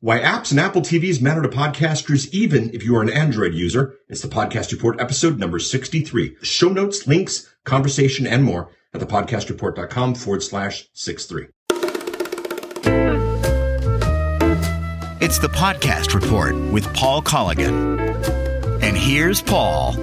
Why apps and Apple TVs matter to podcasters, even if you are an Android user. It's the Podcast Report, episode number 63. Show notes, links, conversation, and more at thepodcastreport.com/63. It's the Podcast Report with Paul Colligan. And here's Paul.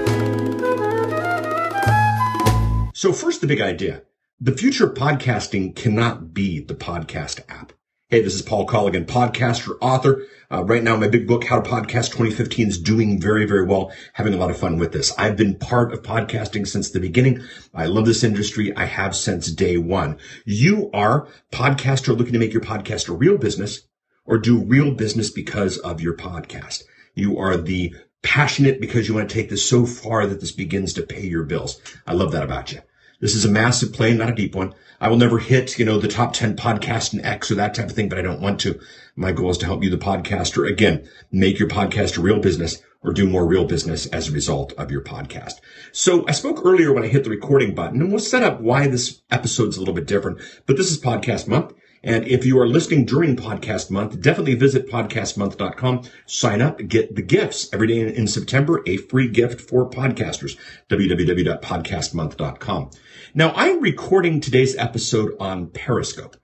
So first, the big idea. The future of podcasting cannot be the podcast app. Hey, this is Paul Colligan, podcaster, author. Right now, my big book, How to Podcast 2015, is doing very, very well. Having a lot of fun with this. I've been part of podcasting since the beginning. I love this industry. I have since day one. You are a podcaster looking to make your podcast a real business or do real business because of your podcast. You are the passionate because you want to take this so far that this begins to pay your bills. I love that about you. This is a massive plane, not a deep one. I will never hit, the top 10 podcasts in X or that type of thing, but I don't want to. My goal is to help you, the podcaster, again, make your podcast a real business or do more real business as a result of your podcast. So I spoke earlier when I hit the recording button, and we'll set up why this episode's a little bit different, but this is Podcast Month. And if you are listening during Podcast Month, definitely visit podcastmonth.com, sign up, get the gifts every day in September, a free gift for podcasters, www.podcastmonth.com. Now, I'm recording today's episode on Periscope.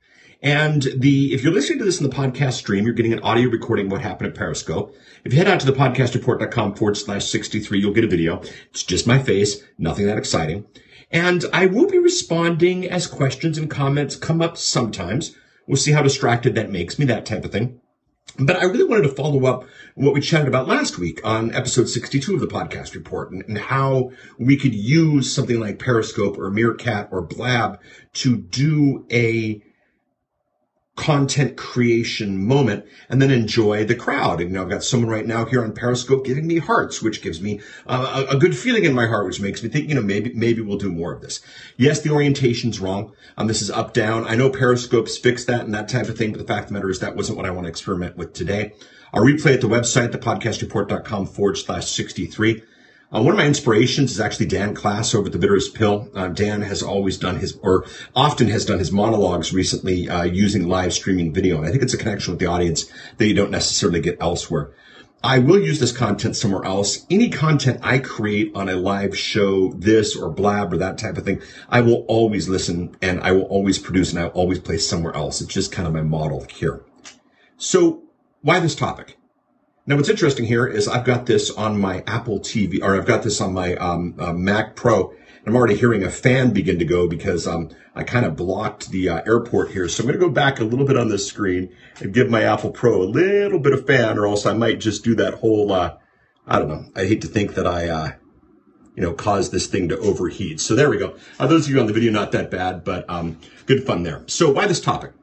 And if you're listening to this in the podcast stream, you're getting an audio recording of what happened at Periscope. If you head out to thepodcastreport.com/63, you'll get a video. It's just my face, nothing that exciting. And I will be responding as questions and comments come up sometimes. We'll see how distracted that makes me, that type of thing. But I really wanted to follow up what we chatted about last week on episode 62 of the Podcast Report and how we could use something like Periscope or Meerkat or Blab to do a content creation moment and then enjoy the crowd. And, I've got someone right now here on Periscope giving me hearts, which gives me a good feeling in my heart, which makes me think, maybe we'll do more of this. Yes, the orientation's wrong. This is up, down. I know Periscope's fixed that and that type of thing, but the fact of the matter is that wasn't what I want to experiment with today. I'll replay at the website, thepodcastreport.com/63. One of my inspirations is actually Dan Class over at The Bitterest Pill. Dan has often has done his monologues recently using live streaming video. And I think it's a connection with the audience that you don't necessarily get elsewhere. I will use this content somewhere else. Any content I create on a live show, this or Blab or that type of thing, I will always listen and I will always produce and I will always place somewhere else. It's just kind of my model here. So why this topic? Now, what's interesting here is I've got this on my Apple TV, or I've got this on my Mac Pro, and I'm already hearing a fan begin to go because I kind of blocked the airport here. So I'm going to go back a little bit on this screen and give my Apple Pro a little bit of fan, or else I might just do that whole, I don't know. I hate to think that I, caused this thing to overheat. So there we go. Those of you on the video, not that bad, but good fun there. So why this topic?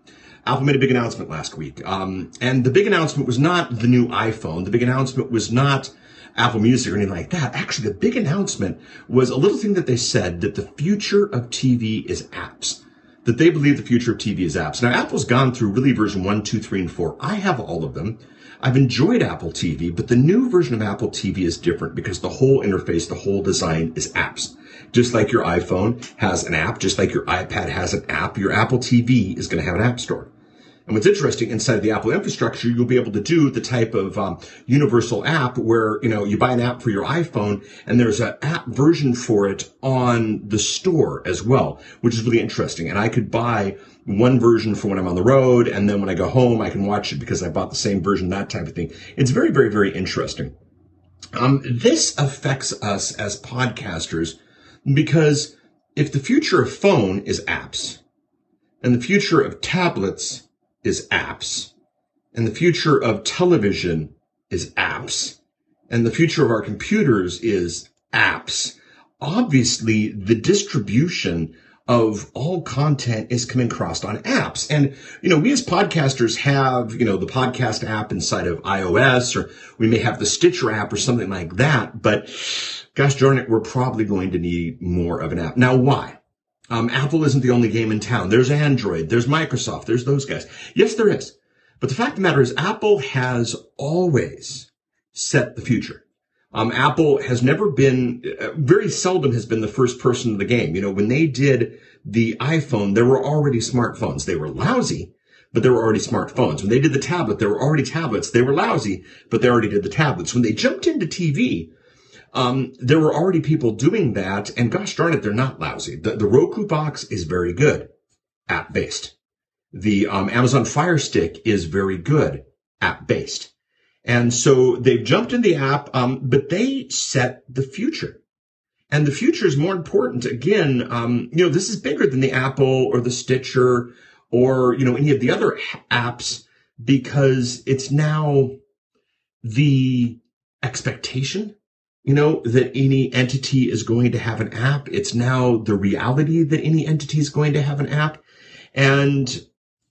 Apple made a big announcement last week. And the big announcement was not the new iPhone. The big announcement was not Apple Music or anything like that. Actually, the big announcement was a little thing that they said, that the future of TV is apps. That they believe the future of TV is apps. Now, Apple's gone through really version 1, 2, 3, and 4. I have all of them. I've enjoyed Apple TV, but the new version of Apple TV is different because the whole interface, the whole design is apps. Just like your iPhone has an app, just like your iPad has an app, your Apple TV is going to have an app store. And what's interesting, inside the Apple infrastructure, you'll be able to do the type of universal app where, you buy an app for your iPhone and there's an app version for it on the store as well, which is really interesting. And I could buy one version for when I'm on the road, and then when I go home, I can watch it because I bought the same version, that type of thing. It's very, very, very interesting. This affects us as podcasters because if the future of phone is apps and the future of tablets is apps, and the future of television is apps, and the future of our computers is apps, obviously the distribution of all content is coming across on apps. And, we as podcasters have, the podcast app inside of iOS, or we may have the Stitcher app or something like that, but gosh darn it, we're probably going to need more of an app. Now, why? Apple isn't the only game in town. There's Android, there's Microsoft, there's those guys. Yes, there is. But the fact of the matter is Apple has always set the future. Apple has never been, very seldom has been the first person in the game. When they did the iPhone, there were already smartphones. They were lousy, but there were already smartphones. When they did the tablet, there were already tablets. They were lousy, but they already did the tablets. When they jumped into TV, there were already people doing that, and gosh darn it, they're not lousy. The Roku box is very good, app-based. The Amazon Fire Stick is very good, app-based. And so they've jumped in the app, but they set the future. And the future is more important. Again, this is bigger than the Apple or the Stitcher or, any of the other apps, because it's now the expectation, that any entity is going to have an app. It's now the reality that any entity is going to have an app. And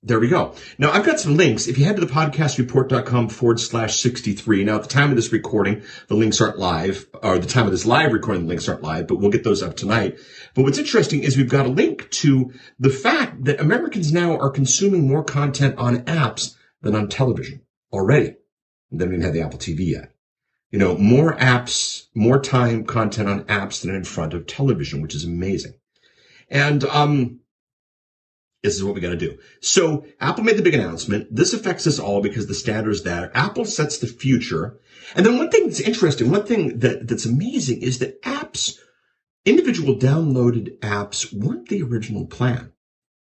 there we go. Now, I've got some links. If you head to the podcastreport.com/63. Now, at the time of this recording, the links aren't live, or the time of this live recording, the links aren't live, but we'll get those up tonight. But what's interesting is we've got a link to the fact that Americans now are consuming more content on apps than on television already. They don't even have the Apple TV yet. More apps, more time content on apps than in front of television, which is amazing. And, this is what we got to do. So Apple made the big announcement. This affects us all because the standard is that Apple sets the future. And then one thing that's interesting, one thing that's amazing is that individual downloaded apps weren't the original plan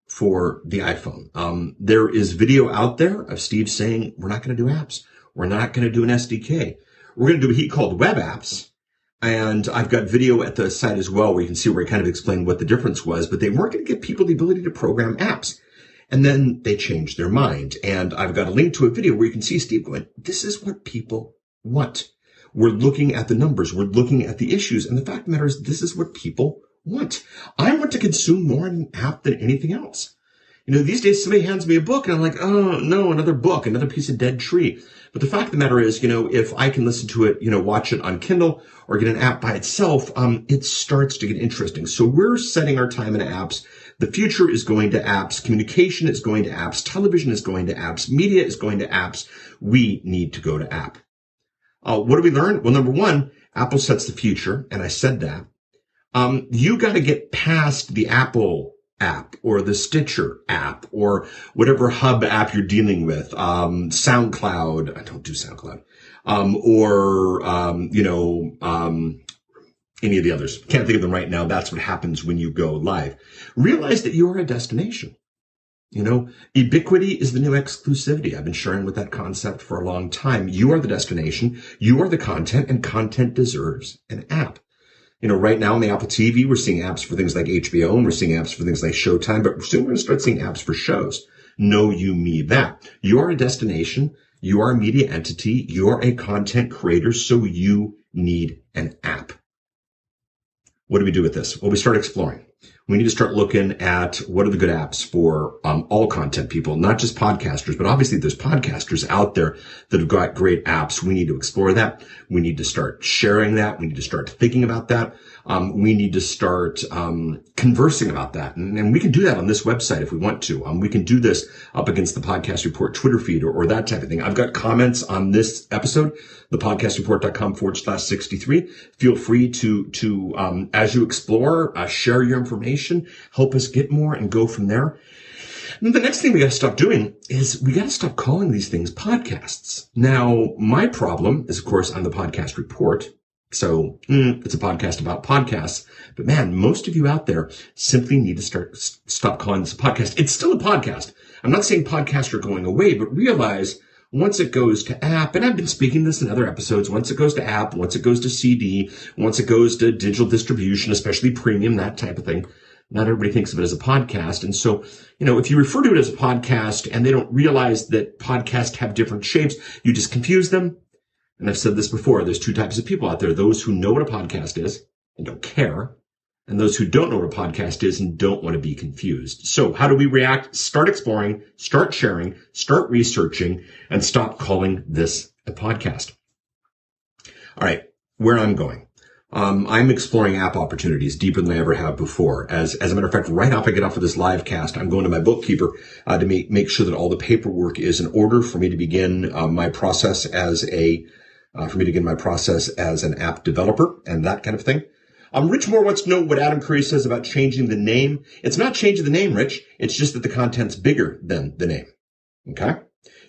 for the iPhone. There is video out there of Steve saying, we're not going to do apps. We're not going to do an SDK. We're going to do what he called web apps. And I've got video at the site as well where you can see where I kind of explained what the difference was, but they weren't going to give people the ability to program apps. And then they changed their mind. And I've got a link to a video where you can see Steve going, this is what people want. We're looking at the numbers. We're looking at the issues. And the fact of the matter is, this is what people want. I want to consume more an app than anything else. These days somebody hands me a book and I'm like, oh no, another book, another piece of dead tree. But the fact of the matter is, if I can listen to it, watch it on Kindle or get an app by itself, it starts to get interesting. So we're setting our time in apps. The future is going to apps. Communication is going to apps. Television is going to apps. Media is going to apps. We need to go to app. What do we learn? Well, number one, Apple sets the future. And I said that. You got to get past the Apple app or the Stitcher app or whatever hub app you're dealing with, SoundCloud. I don't do SoundCloud. Any of the others. Can't think of them right now. That's what happens when you go live. Realize that you are a destination. Ubiquity is the new exclusivity. I've been sharing with that concept for a long time. You are the destination. You are the content, and content deserves an app. Right now on the Apple TV, we're seeing apps for things like HBO and we're seeing apps for things like Showtime, but soon we're going to start seeing apps for shows. Know you, me, that. You are a destination. You are a media entity. You are a content creator, so you need an app. What do we do with this? Well, we start exploring. We need to start looking at what are the good apps for all content people, not just podcasters, but obviously there's podcasters out there that have got great apps. We need to explore that. We need to start sharing that. We need to start thinking about that. We need to start conversing about that. And we can do that on this website if we want to. We can do this up against the Podcast Report Twitter feed or that type of thing. I've got comments on this episode, thepodcastreport.com/63. Feel free to as you explore, share your information, help us get more and go from there. And the next thing we got to stop doing is we got to stop calling these things podcasts. Now, my problem is, of course, on the Podcast Report. So it's a podcast about podcasts. But man, most of you out there simply need to stop calling this a podcast. It's still a podcast. I'm not saying podcasts are going away, but realize once it goes to app, and I've been speaking this in other episodes, once it goes to app, once it goes to CD, once it goes to digital distribution, especially premium, that type of thing, not everybody thinks of it as a podcast. And so, if you refer to it as a podcast and they don't realize that podcasts have different shapes, you just confuse them. And I've said this before, there's two types of people out there, those who know what a podcast is and don't care, and those who don't know what a podcast is and don't want to be confused. So how do we react? Start exploring, start sharing, start researching, and stop calling this a podcast. All right, where I'm going. I'm exploring app opportunities deeper than I ever have before. As a matter of fact, right off I get off of this live cast, I'm going to my bookkeeper to make sure that all the paperwork is in order for me to begin my process as an app developer and that kind of thing. Rich Moore wants to know what Adam Curry says about changing the name. It's not changing the name, Rich. It's just that the content's bigger than the name. Okay.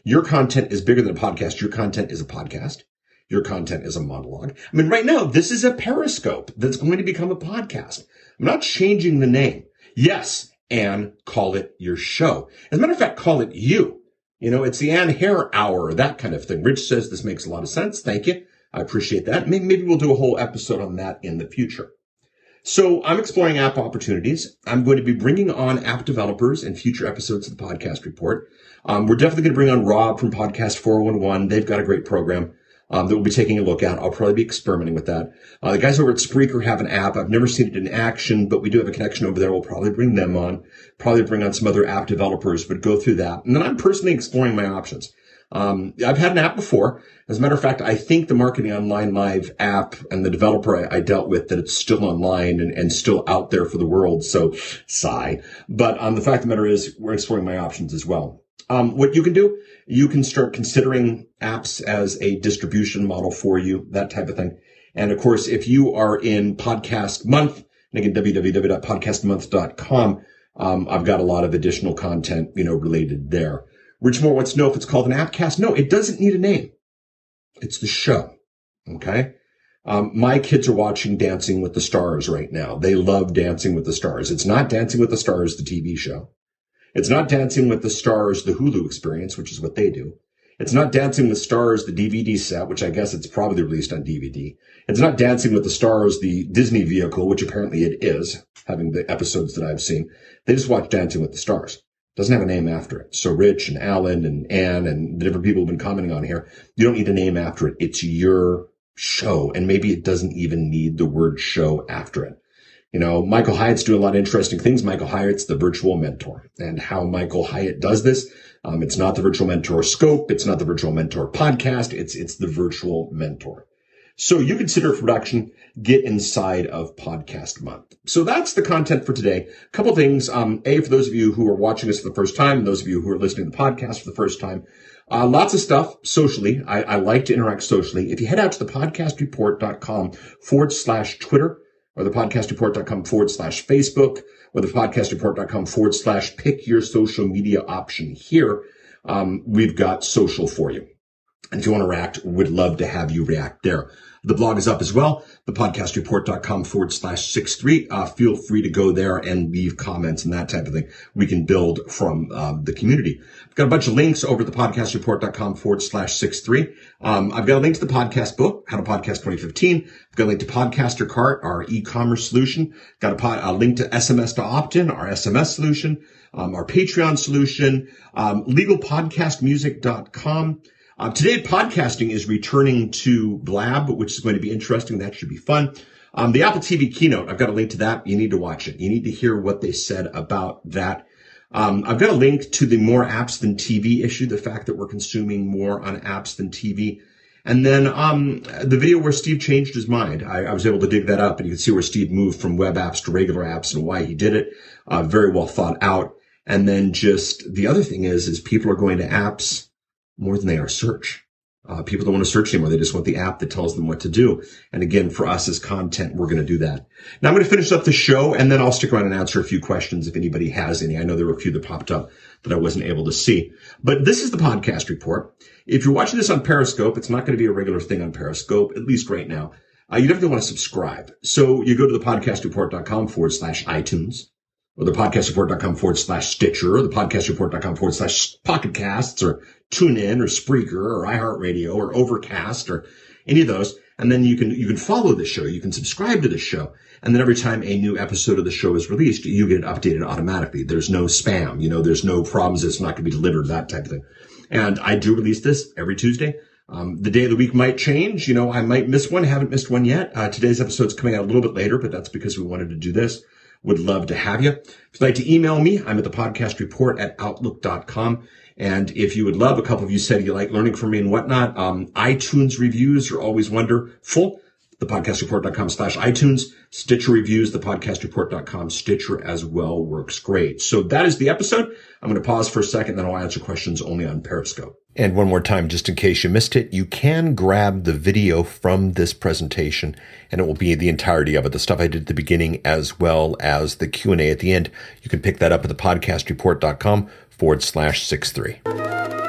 Your content is bigger than a podcast. Your content is a podcast. Your content is a monologue. I mean, right now, this is a Periscope that's going to become a podcast. I'm not changing the name. Yes, and call it your show. As a matter of fact, call it you. You know, it's the Ann Hare Hour, that kind of thing. Rich says this makes a lot of sense. Thank you. I appreciate that. Maybe we'll do a whole episode on that in the future. So I'm exploring app opportunities. I'm going to be bringing on app developers in future episodes of the Podcast Report. We're definitely going to bring on Rob from Podcast 411. They've got a great program that we'll be taking a look at. I'll probably be experimenting with that. The guys over at Spreaker have an app. I've never seen it in action, but we do have a connection over there. We'll probably bring them on, probably bring on some other app developers, but go through that. And then I'm personally exploring my options. I've had an app before. As a matter of fact, I think the Marketing Online Live app and the developer I dealt with, that it's still online and still out there for the world. So sigh. But the fact of the matter is we're exploring my options as well. What you can do, you can start considering apps as a distribution model for you, that type of thing. And of course, if you are in Podcast Month, and again, www.podcastmonth.com, I've got a lot of additional content, related there. Rich Moore wants to know if it's called an appcast. No, it doesn't need a name. It's the show. Okay. My kids are watching Dancing with the Stars right now. They love Dancing with the Stars. It's not Dancing with the Stars, the TV show. It's not Dancing with the Stars, the Hulu experience, which is what they do. It's not Dancing with Stars, the DVD set, which I guess it's probably released on DVD. It's not Dancing with the Stars, the Disney vehicle, which apparently it is, having the episodes that I've seen. They just watch Dancing with the Stars. It doesn't have a name after it. So Rich and Alan and Ann and the different people who've been commenting on here, you don't need a name after it. It's your show. And maybe it doesn't even need the word show after it. Michael Hyatt's doing a lot of interesting things. Michael Hyatt's the virtual mentor, and how Michael Hyatt does this. It's not the virtual mentor scope. It's not the virtual mentor podcast. It's the virtual mentor. So you consider production, get inside of Podcast Month. So that's the content for today. A couple things. For those of you who are watching this for the first time, and those of you who are listening to the podcast for the first time, lots of stuff socially. I like to interact socially. If you head out to the podcastreport.com/Twitter, or the podcastreport.com/Facebook, or the podcastreport.com/pick your social media option here. We've got social for you. And if you want to react, we'd love to have you react there. The blog is up as well, thepodcastreport.com/63. Feel free to go there and leave comments and that type of thing. We can build from the community. I've got a bunch of links over at thepodcastreport.com/63. I've got a link to the podcast book, How to Podcast 2015. I've got a link to Podcaster Cart, our e-commerce solution. Got a link to SMS to Opt-in, our SMS solution, our Patreon solution, legalpodcastmusic.com. Today, podcasting is returning to Blab, which is going to be interesting. That should be fun. The Apple TV keynote, I've got a link to that. You need to watch it. You need to hear what they said about that. I've got a link to the more apps than TV issue, the fact that we're consuming more on apps than TV. And then the video where Steve changed his mind. I was able to dig that up, and you can see where Steve moved from web apps to regular apps and why he did it. Very well thought out. And then just the other thing is people are going to apps more than they are search. People don't want to search anymore. They just want the app that tells them what to do. And again, for us as content, we're going to do that. Now I'm going to finish up the show, and then I'll stick around and answer a few questions if anybody has any. I know there were a few that popped up that I wasn't able to see. But this is the Podcast Report. If you're watching this on Periscope, it's not going to be a regular thing on Periscope, at least right now. You definitely want to subscribe. So you go to the podcastreport.com/iTunes. Or the podcastreport.com/Stitcher, or the podcastreport.com/Pocket Casts, or TuneIn, or Spreaker, or iHeartRadio, or Overcast, or any of those. And then you can follow the show. You can subscribe to the show. And then every time a new episode of the show is released, you get it updated automatically. There's no spam. There's no problems. It's not going to be delivered, that type of thing. And I do release this every Tuesday. The day of the week might change. I might miss one. Haven't missed one yet. Today's episode's coming out a little bit later, but that's because we wanted to do this. Would love to have you. If you'd like to email me, I'm at thepodcastreport@outlook.com. And if you would love, a couple of you said you like learning from me and whatnot. iTunes reviews are always wonderful. Thepodcastreport.com/iTunes. Stitcher reviews, thepodcastreport.com. Stitcher as well works great. So that is the episode. I'm going to pause for a second, then I'll answer questions only on Periscope. And one more time, just in case you missed it, you can grab the video from this presentation, and it will be the entirety of it, the stuff I did at the beginning as well as the Q&A at the end. You can pick that up at thepodcastreport.com /63.